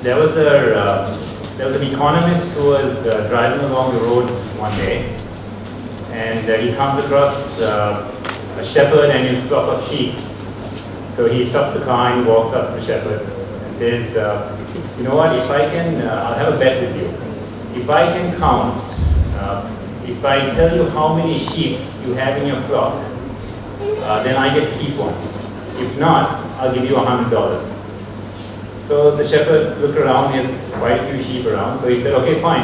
there was an economist who was driving along the road one day, and he comes across a shepherd and his flock of sheep. So he stops the car and walks up to the shepherd and says, you know what, if I can, I'll have a bet with you. If I can count, if I tell you how many sheep you have in your flock, then I get to keep one. If not, I'll give you $100. So the shepherd looked around, he has quite a few sheep around, so he said, okay, fine.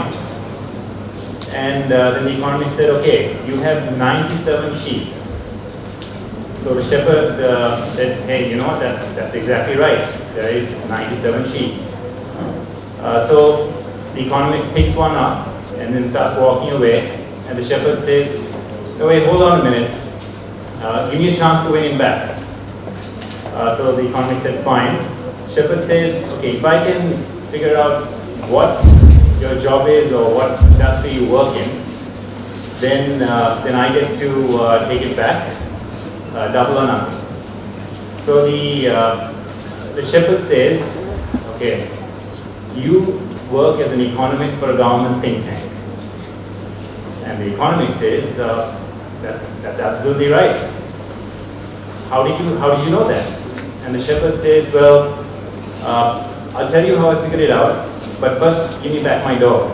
And then the economist said, okay, you have 97 sheep. So the shepherd said, hey, you know what, that's exactly right. There is 97 sheep. So the economist picks one up and then starts walking away. And the shepherd says, no, wait, hold on a minute. Give me a chance to win him back. So the economist said, fine. Shepherd says, okay, if I can figure out what your job is or what industry you work in, then I get to take it back, double or nothing. So the shepherd says, okay, you work as an economist for a government think tank. And the economist says, that's absolutely right. How did you know that? And the shepherd says, well, I'll tell you how I figured it out, but first give me back my dog.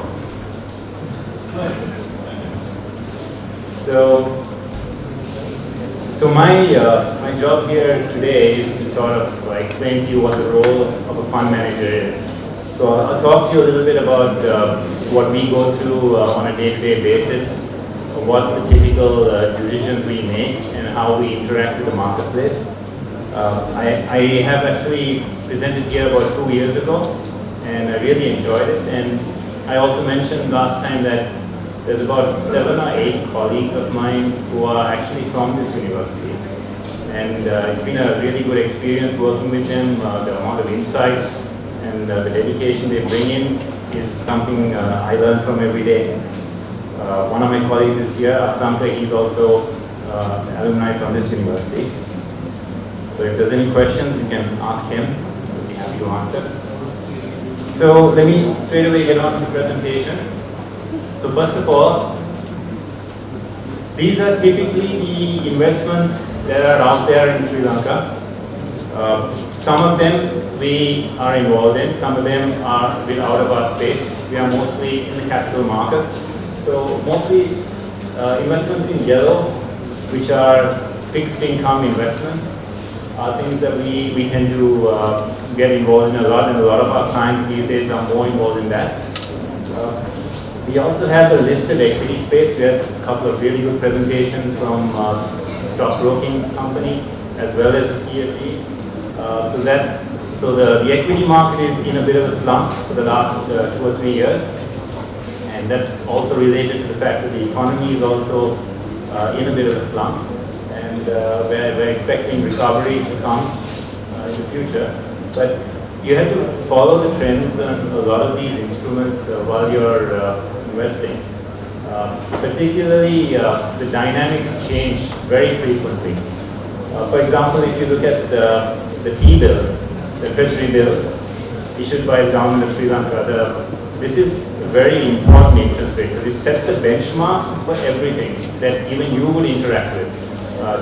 So my job here today is to sort of explain to you what the role of a fund manager is. So I'll talk to you a little bit about what we go through on a day-to-day basis, what the typical decisions we make, and how we interact with the marketplace. I have actually presented here about 2 years ago, and I really enjoyed it. And I also mentioned last time that there's about 7 or 8 colleagues of mine who are actually from this university. And it's been a really good experience working with them. The amount of insights and the dedication they bring in is something I learn from every day. One of my colleagues is here, Sumith. He's also alumni from this university. So if there's any questions, you can ask him. He'll be happy to answer. So let me straight away get on to the presentation. So first of all, these are typically the investments that are out there in Sri Lanka. Some of them we are involved in, some of them are a bit out of our space. We are mostly in the capital markets. So mostly investments in yellow, which are fixed income investments, are things that we tend to get involved in a lot, and a lot of our clients these days are more involved in that. We also have the listed equity space. We had a couple of really good presentations from stockbroking company as well as the CSE. So the equity market is in a bit of a slump for the last 2 or 3 years, and that's also related to the fact that the economy is also in a bit of a slump, and we're expecting recovery to come in the future. But you have to follow the trends on a lot of these instruments while you're investing. Particularly, the dynamics change very frequently. For example, if you look at the T-bills, the treasury bills issued by the government of Sri Lanka, this is a very important interest rate because it sets the benchmark for everything that even you would interact with,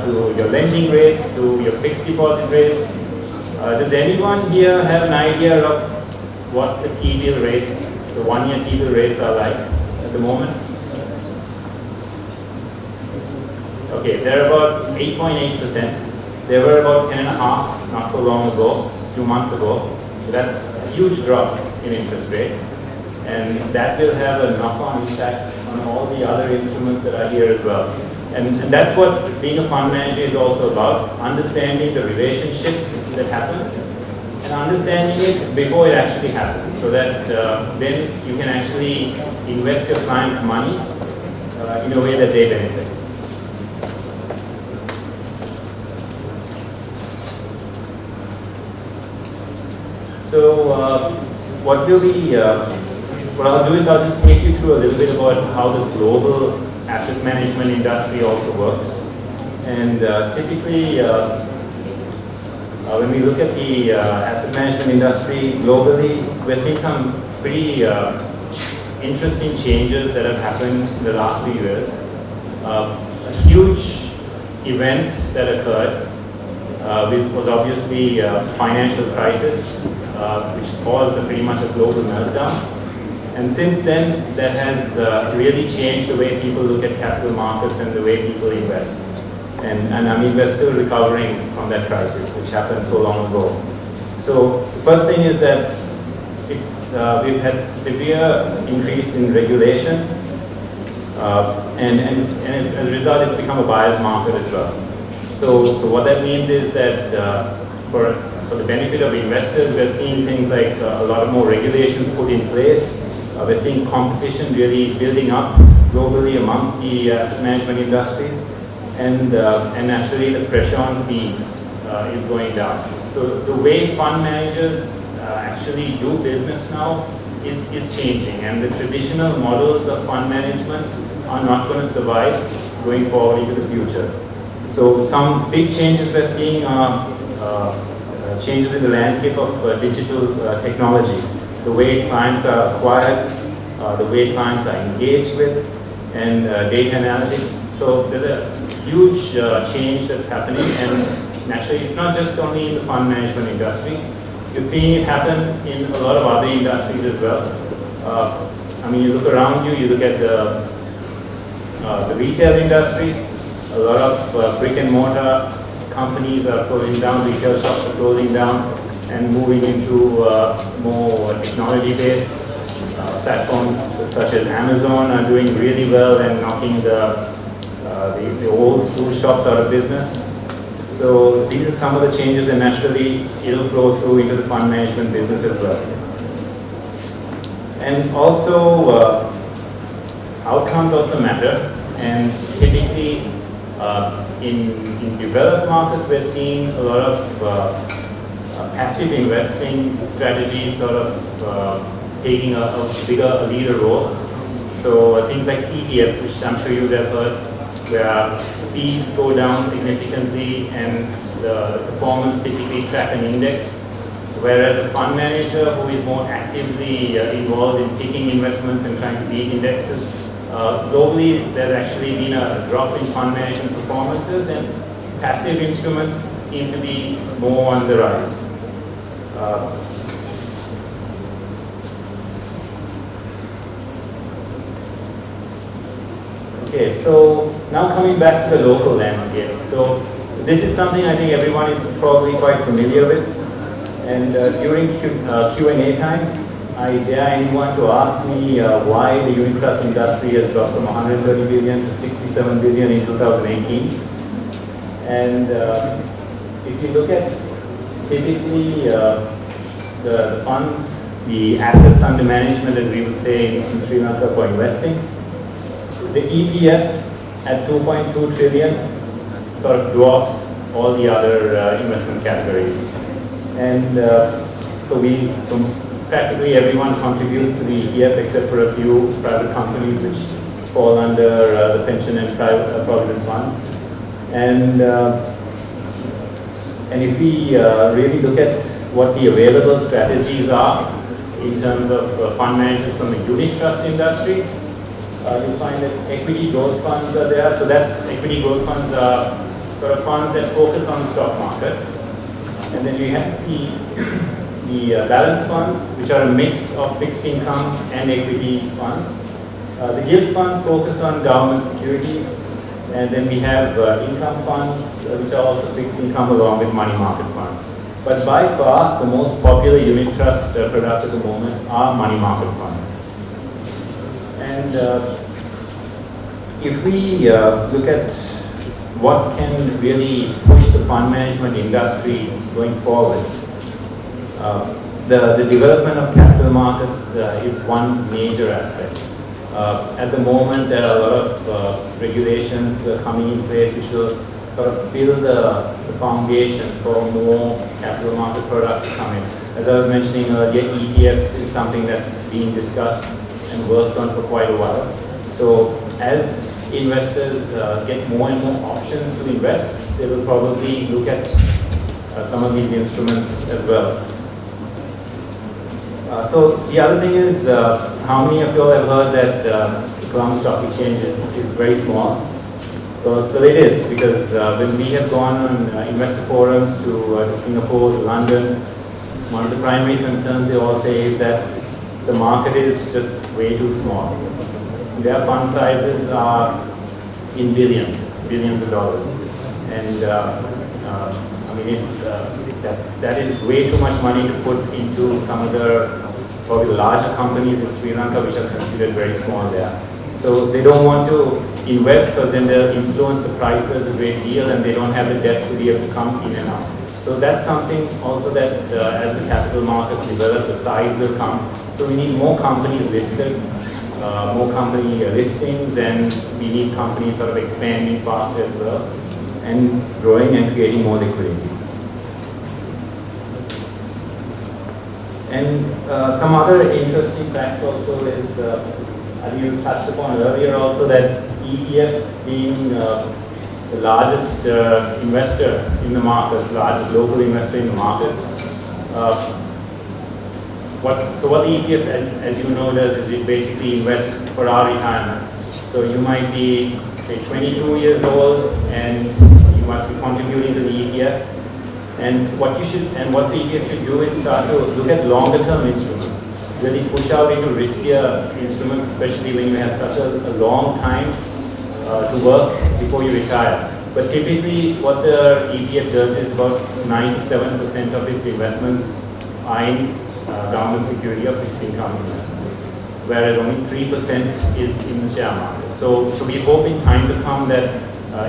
to your lending rates, to your fixed deposit rates. Does anyone here have an idea of what the T-bill rates, the 1-year T-bill rates are like at the moment? Okay, they're about 8.8%. They were about 10.5% not so long ago, a few months ago. So that's a huge drop in interest rates. And that will have a knock-on impact on all the other instruments that are here as well. And that's what being a fund manager is also about, understanding the relationships that happen and understanding it before it actually happens, so that then you can actually invest your clients' money in a way that they benefit. So what I'll do is I'll just take you through a little bit about how the global asset management industry also works. And typically, when we look at the asset management industry globally, we're seeing some pretty interesting changes that have happened in the last few years. A huge event that occurred was obviously financial crisis, which caused pretty much a global meltdown. And since then, that has really changed the way people look at capital markets and the way people invest. And I mean, we're still recovering from that crisis, which happened so long ago. So the first thing is that we've had severe increase in regulation, and as a result, it's become a buyer's market as well. So what that means is that for the benefit of investors, we're seeing things like a lot of more regulations put in place. We're seeing competition really building up globally amongst the asset management industries, and naturally the pressure on fees is going down. So the way fund managers actually do business now is changing, and the traditional models of fund management are not going to survive going forward into the future. So some big changes we're seeing are changes in the landscape of digital technology, the way clients are acquired, the way clients are engaged with, and data analytics. So there's a huge change that's happening, and naturally it's not just only in the fund management industry. You're seeing it happen in a lot of other industries as well. I mean, you look around you, you look at the retail industry, a lot of brick and mortar companies are closing down, retail shops are closing down, and moving into more technology-based platforms such as Amazon are doing really well and knocking the old school shops out of business. So these are some of the changes, and naturally it'll flow through into the fund management business as well. And also outcomes also matter, and typically in developed markets we're seeing a lot of passive investing strategies sort of taking a leader role. So things like ETFs, which I'm sure you have heard, where fees go down significantly and the performance typically track an index, whereas a fund manager who is more actively involved in picking investments and trying to beat indexes, globally there's actually been a drop in fund management performances, and passive instruments seem to be more on the rise. Okay, so now coming back to the local landscape. So this is something I think everyone is probably quite familiar with. And during Q&A time, I dare anyone to ask me why the unit trust industry has dropped from 130 billion to 67 billion in 2018. And if you look at typically the funds, the assets under management, as we would say in Sri Lanka for investing, the ETF at 2.2 trillion sort of dwarfs all the other investment categories. And so practically everyone contributes to the ETF except for a few private companies which fall under the pension and provident funds. And if we really look at what the available strategies are in terms of fund managers from the unit trust industry, you'll find that equity growth funds are there. So equity growth funds are sort of funds that focus on the stock market. And then we have the balance funds, which are a mix of fixed income and equity funds. The yield funds focus on government securities. And then we have income funds, which are also fixed income along with money market funds. But by far, the most popular unit trust product at the moment are money market funds. And if we look at what can really push the fund management industry going forward, the development of capital markets is one major aspect. At the moment, there are a lot of regulations coming in place which will sort of build the foundation for more capital market products to come in. As I was mentioning earlier, ETFs is something that's being discussed and worked on for quite a while. So as investors get more and more options to invest, they will probably look at some of these instruments as well. So the other thing is, how many of you all have heard that the Colombo Stock Exchange is very small? Well, it is, because when we have gone on investor forums to Singapore, to London, one of the primary concerns they all say is that the market is just way too small. Their fund sizes are in billions of dollars. And I mean, that is way too much money to put into some of the probably larger companies in Sri Lanka, which are considered very small there. So they don't want to invest because then they'll influence the prices a great deal and they don't have the depth to be able to come in and out. So that's something also that as the capital markets develop, the size will come. So we need more companies listed, more company listings, and we need companies sort of expanding faster as well and growing and creating more liquidity. And some other interesting facts also is, as you touched upon earlier also, that EPF being the largest investor in the market, largest local investor in the market. What the EPF, as you know, does is it basically invests for our retirement. So you might be, say, 22 years old and you must be contributing to the EPF. And what the EPF should do is start to look at longer term instruments. Really push out into riskier instruments, especially when you have such a long time to work before you retire. But typically what the EPF does is about 97% of its investments are in government security or fixed income investments, whereas only 3% is in the share market. So we hope in time to come that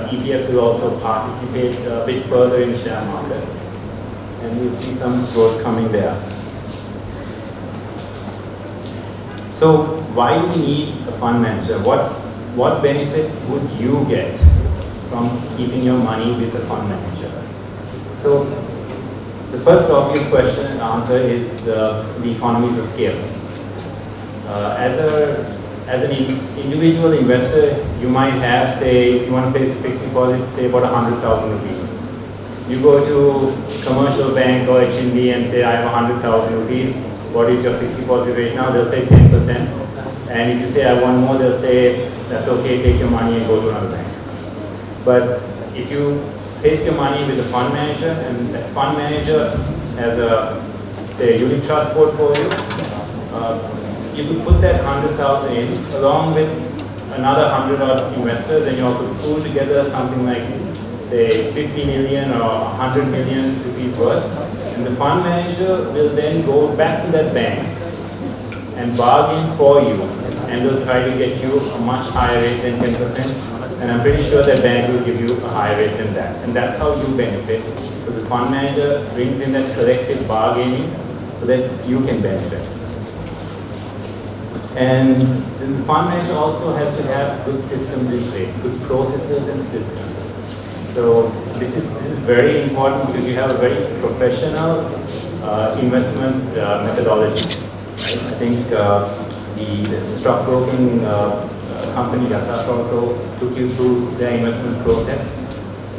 EPF will also participate a bit further in the share market, and we'll see some growth coming there. So why do we need a fund manager? What benefit would you get from keeping your money with a fund manager? So the first obvious question and answer is the economies of scale. As an individual investor, you might have, say, if you want to place a fixed deposit, say about 100,000 rupees. You go to commercial bank or HNB and say, I have 100,000 rupees. What is your fixed deposit rate now? They'll say 10%. And if you say, I want more, they'll say, that's okay, take your money and go to another bank. But if you place your money with a fund manager, and that fund manager has a, say, a unit trust portfolio, you could put that 100,000 in along with another 100 odd investors, and you all could pool together something like, say, 50 million or 100 million rupees worth. And the fund manager will then go back to that bank and bargain for you, and will try to get you a much higher rate than 10%. And I'm pretty sure that bank will give you a higher rate than that. And that's how you benefit. So the fund manager brings in that collective bargaining so that you can benefit. And the fund manager also has to have good systems in place, good processes and systems. So this is very important because you have a very professional investment methodology. I think the stockbroking company Dasas also took you through their investment process.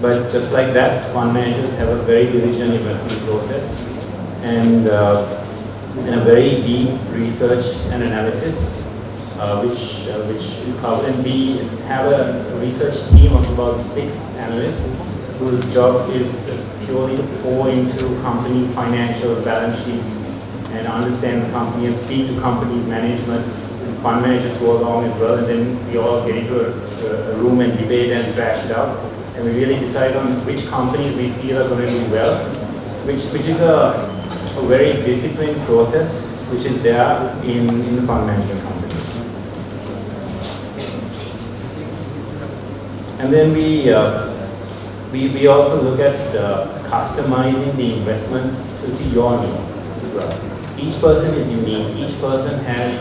But just like that, fund managers have a very diligent investment process and a very deep research and analysis, which is covered. And we have a research team of about 6 analysts whose job is just purely to pour into companies' financial balance sheets and understand the company and speak to companies' management. And fund managers go along as well, and then we all get into a room and debate and thrash it out. And we really decide on which companies we feel are going to do well, which is a very disciplined process which is there in the fund management companies. And then we also look at customizing the investments to your needs as well. Each person is unique. Each person has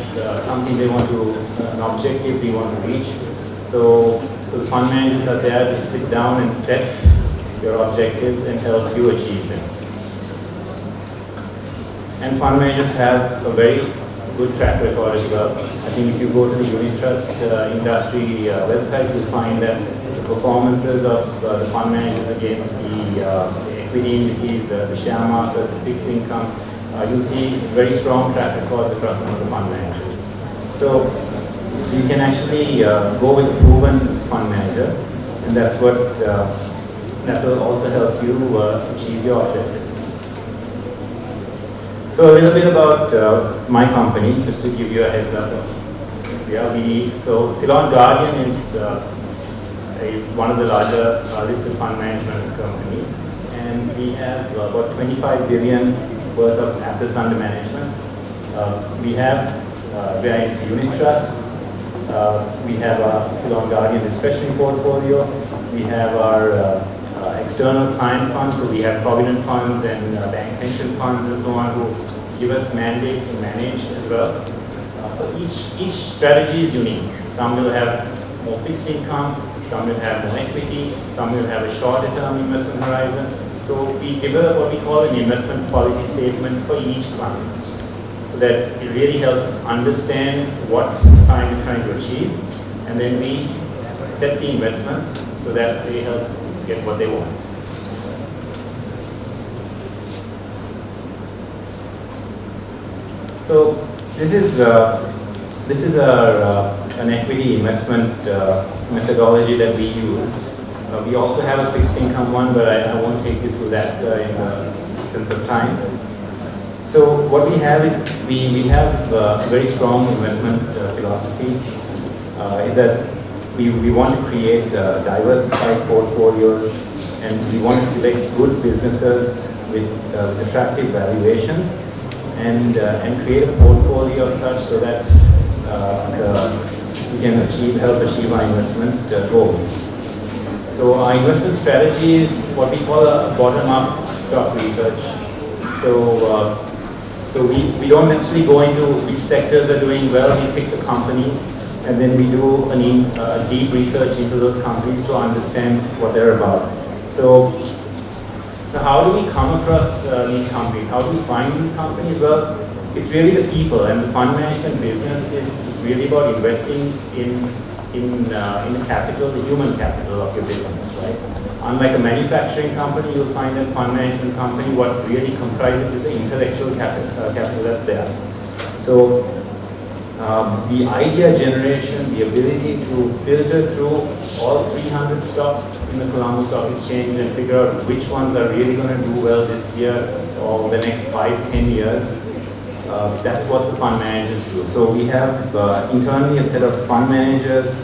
something they want to, an objective they want to reach. So the fund managers are there to sit down and set your objectives and help you achieve them. And fund managers have a very good track record as well. I think if you go to the unit trust industry website, you'll find that the performances of the fund managers against the equity indices, the share markets, fixed income, you'll see very strong track records across some of the fund managers. So you can actually go with a proven fund manager, and that's what that will also help you achieve your objective. So a little bit about my company, just to give you a heads up. So Ceylon Guardian is one of the larger listed fund management companies, and we have about 25 billion worth of assets under management. We are in unit trusts. We have our Ceylon Guardian discretionary portfolio. We have our external client funds, so we have provident funds and bank pension funds and so on who give us mandates to manage as well. So each strategy is unique. Some will have more fixed income, some will have more equity, some will have a shorter term investment horizon. So we develop what we call an investment policy statement for each client, so that it really helps us understand what the client is trying to achieve, and then we set the investments so that they help get what they want. So this is an equity investment methodology that we use. We also have a fixed income one, but I won't take you through that in the sense of time. So what we have is we have a very strong investment philosophy. Is that we want to create diversified portfolios, and we want to select good businesses with attractive valuations, and create a portfolio of such so that we can help achieve our investment goals. So our investment strategy is what we call a bottom-up stock research. So we don't necessarily go into which sectors are doing well. We pick the companies, and then we do a deep research into those companies to understand what they're about. So how do we come across these companies? How do we find these companies? Well, it's really the people, and the fund management business is really about investing in the capital, the human capital of your business, right? Unlike a manufacturing company, you'll find a fund management company, what really comprises is the intellectual capital that's there. So the idea generation, the ability to filter through all 300 stocks in the Colombo Stock Exchange and figure out which ones are really going to do well this year or the next 5-10 years, that's what the fund managers do. So we have internally a set of fund managers,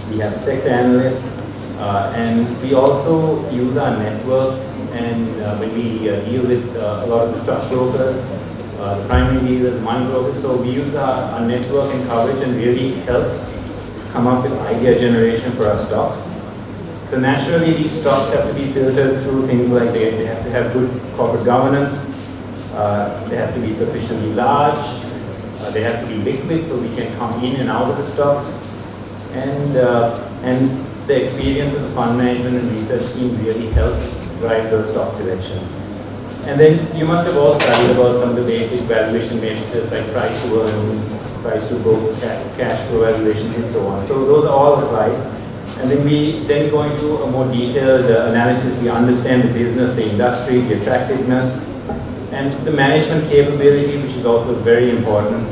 we have sector analysts, and we also use our networks, and when we deal with a lot of the stockbrokers, the primary dealers, money brokers, so we use our network and coverage and really help come up with idea generation for our stocks. So naturally, these stocks have to be filtered through things like they have to have good corporate governance, they have to be sufficiently large, they have to be liquid so we can come in and out of the stocks, and the experience of the fund management and research team really help drive those stock selection. And then you must have all studied about some of the basic valuation matrices like price to earnings, price to book, cash flow valuations, and so on. So those are all applied. And then we go into a more detailed analysis. We understand the business, the industry, the attractiveness, and the management capability, which is also very important.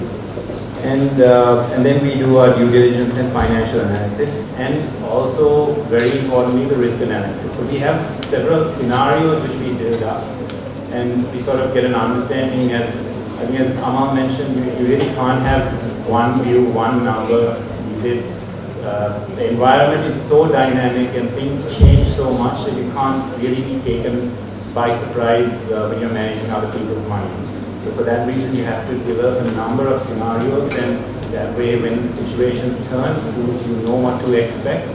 And then we do our due diligence and financial analysis, and also, very importantly, the risk analysis. So we have several scenarios which we build up, and we sort of get an understanding. I think as Amal mentioned, you really can't have one view, one number. The environment is so dynamic and things change so much that you can't really be taken by surprise when you're managing other people's money. So for that reason, you have to develop a number of scenarios, and that way when the situations turn, you know what to expect,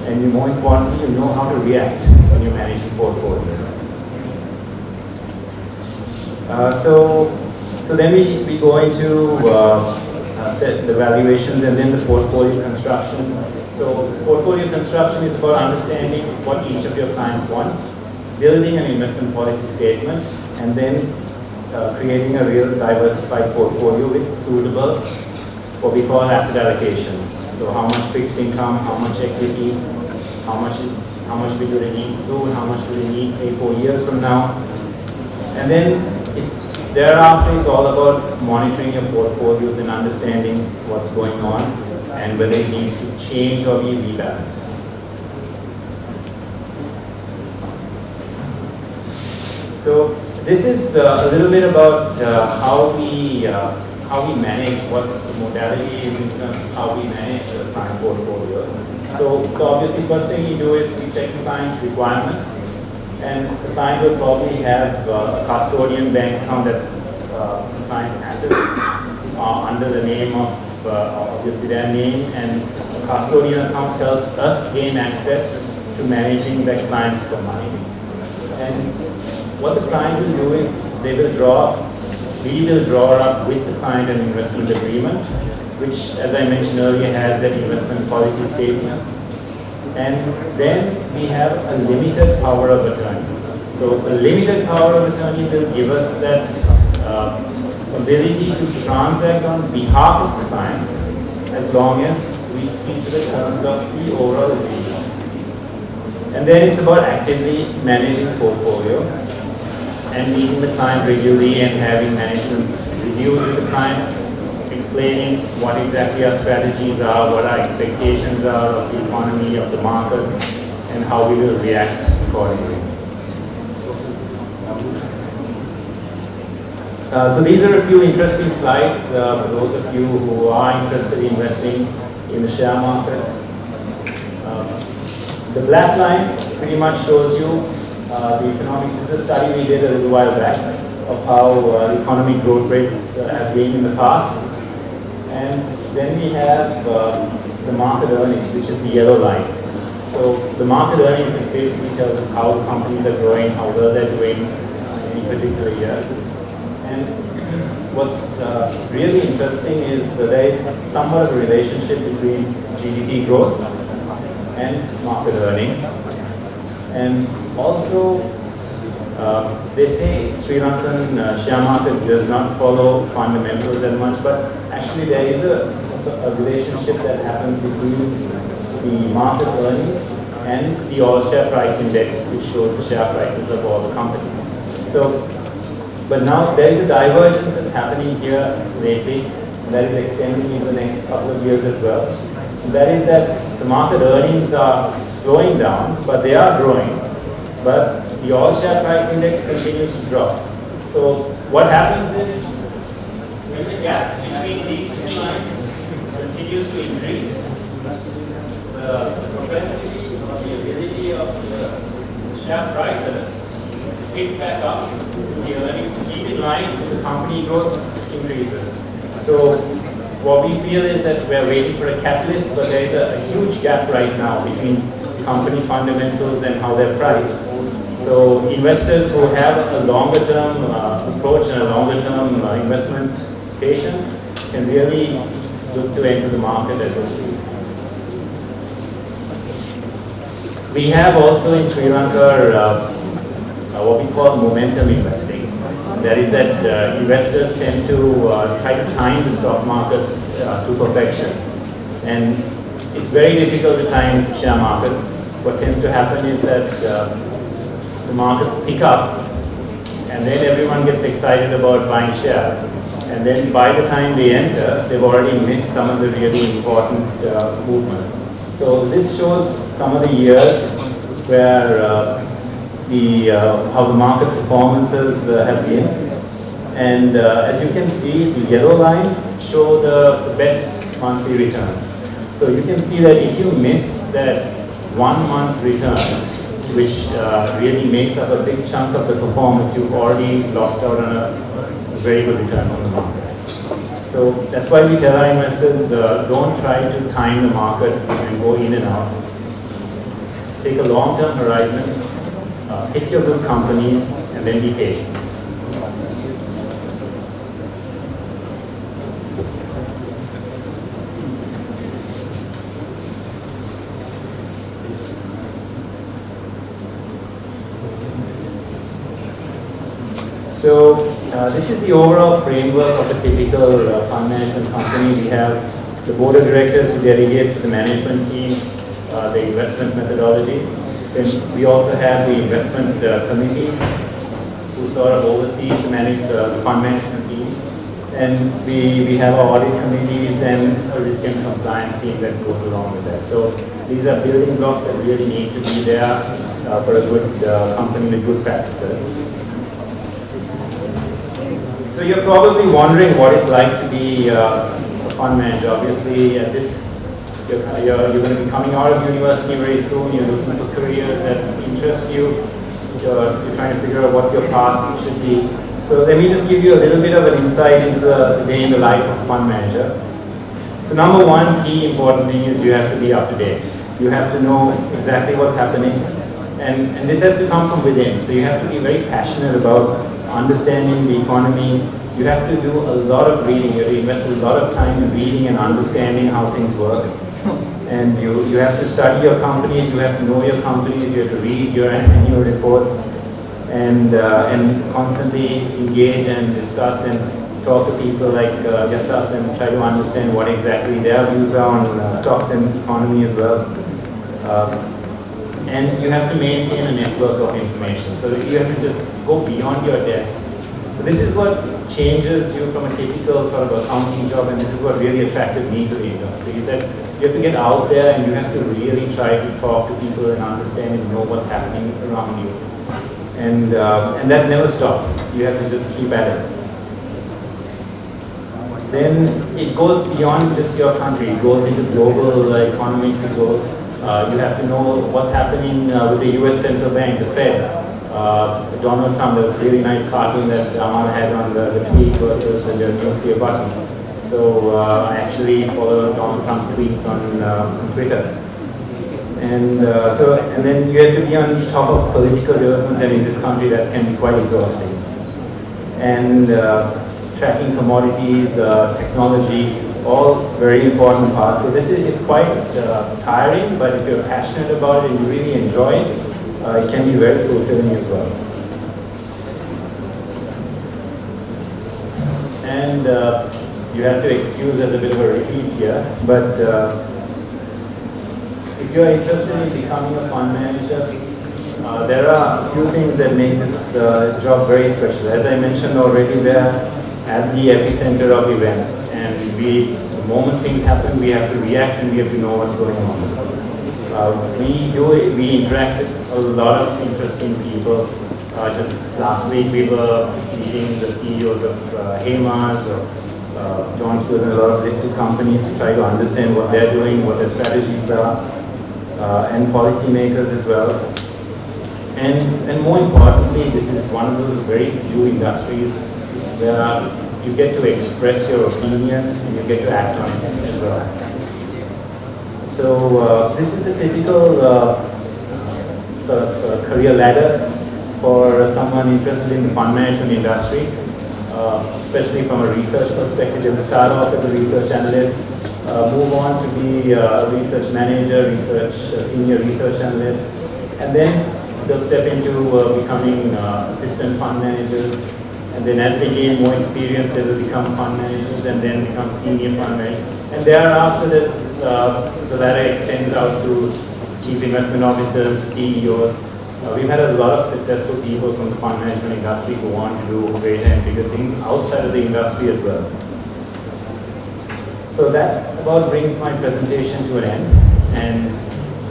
and more importantly, you know how to react when you're managing portfolios. So then we go into set the valuations and then the portfolio construction. So portfolio construction is about understanding what each of your clients want, building an investment policy statement, and then creating a real diversified portfolio with suitable, what we call asset allocations. So how much fixed income, how much equity, how much do they need soon, how much do they need 3-4 years from now. And then thereafter it's all about monitoring your portfolios and understanding what's going on and whether it needs to change or be rebalanced. So this is a little bit about how we manage, what the modality is in terms of how we manage the client portfolios. So obviously first thing you do is we check the client's requirement, and the client will probably have a custodian bank account that's the client's assets are under the name of obviously their name, and the custodian account helps us gain access to managing the client's money. And what the client will do is we will draw up with the client an investment agreement, which, as I mentioned earlier, has an investment policy statement. And then we have a limited power of attorney. So a limited power of attorney will give us that ability to transact on behalf of the client as long as we keep to the terms of the overall agreement. And then it's about actively managing the portfolio and meeting the client regularly and having management reviews with the client, explaining what exactly our strategies are, what our expectations are of the economy, of the markets, and how we will react accordingly. So these are a few interesting slides for those of you who are interested in investing in the share market. The black line pretty much shows you the economic, this is a study we did a little while back of how economic growth rates have been in the past. And then we have the market earnings, which is the yellow line. So the market earnings is basically tells us how the companies are growing, how well they're doing in any particular year. And what's really interesting is there is somewhat of a relationship between GDP growth and market earnings. And also, they say Sri Lankan share market does not follow fundamentals that much, but actually there is a relationship that happens between the market earnings and the all share price index, which shows the share prices of all the companies. So, but now there is a divergence that's happening here lately, and that is extending into the next couple of years as well. And that is that the market earnings are slowing down, but they are growing. But the all share price index continues to drop. So what happens is when the gap between these two lines continues to increase, the propensity or the ability of the share prices to pick back up the earnings to keep in line with the company growth increases. So what we feel is that we're waiting for a catalyst, but there is a huge gap right now between company fundamentals and how they're priced. So investors who have a longer term approach and a longer term investment patience can really look to enter the market at those speeds. We have also in Sri Lanka what we call momentum investing. That is that investors tend to try to time the stock markets to perfection. And it's very difficult to time share markets. What tends to happen is that the markets pick up, and then everyone gets excited about buying shares. And then by the time they enter, they've already missed some of the really important movements. So this shows some of the years where how the market performances have been. And as you can see, the yellow lines show the best monthly returns. So you can see that if you miss that 1 month's return, which really makes up a big chunk of the performance, you've already lost out on a very good return on the market. So that's why we tell our investors, don't try to time the market and go in and out. Take a long-term horizon, pick your good companies, and then be patient. So this is the overall framework of a typical fund management company. We have the board of directors who delegates to the management team the investment methodology. Then we also have the investment committees who who sort of oversees the fund management team. And we have our audit committees and a risk and compliance team that goes along with that. So these are building blocks that really need to be there for a good company with good practices. So you're probably wondering what it's like to be a fund manager. Obviously, at this, you're going to be coming out of university very soon. You're looking for careers that interest you. You're trying to figure out what your path should be. So let me just give you a little bit of an insight into the day in the life of a fund manager. So number one key important thing is you have to be up to date. You have to know exactly what's happening. And this has to come from within. So you have to be very passionate about understanding the economy. You have to do a lot of reading. You have to invest a lot of time in reading and understanding how things work. And you have to study your companies. You have to know your companies. You have to read your annual reports. And constantly engage and discuss and talk to people like just us and try to understand what exactly their views are on stocks and economy as well. And you have to maintain a network of information. So you have to just go beyond your desk. So this is what changes you from a typical sort of accounting job, and this is what really attracted me to the industry, is that you have to get out there and you have to really try to talk to people and understand and know what's happening around you. And that never stops. You have to just keep at it. Then it goes beyond just your country. It goes into global economics. You have to know what's happening with the US Central Bank, the Fed. Donald Trump, there was a really nice cartoon that Amal had on the tweet versus the nuclear button. So I actually follow Donald Trump's tweets on Twitter. And then you have to be on top of political developments, and in this country that can be quite exhausting. And tracking commodities, technology, all very important parts. So it's quite tiring, but if you're passionate about it and you really enjoy it, it can be very fulfilling as well. And you have to excuse as a bit of a repeat here, but if you are interested in becoming a fund manager, there are a few things that make this job very special. As I mentioned already, we are at the epicenter of events, and the moment things happen, we have to react and we have to know what's going on. We interact with a lot of interesting people. Just last week we were meeting the CEOs of Hamas, of John Hughes, and a lot of listed companies to try to understand what they're doing, what their strategies are. And policymakers as well. And more importantly, this is one of those very few industries where you get to express your opinion and you get to act on it as well. So this is the typical sort of career ladder for someone interested in the fund management industry, especially from a research perspective. They will start off as a research analyst, move on to be a research manager, senior research analyst, and then they'll step into becoming assistant fund managers, and then as they gain more experience, they will become fund managers and then become senior fund managers. And thereafter, the ladder extends out to chief investment officers, CEOs. We've had a lot of successful people from the fund management industry who want to do greater and bigger things outside of the industry as well. So that about brings my presentation to an end, and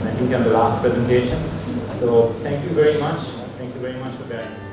I think I'm the last presentation. So thank you very much. Thank you very much for bearing with me.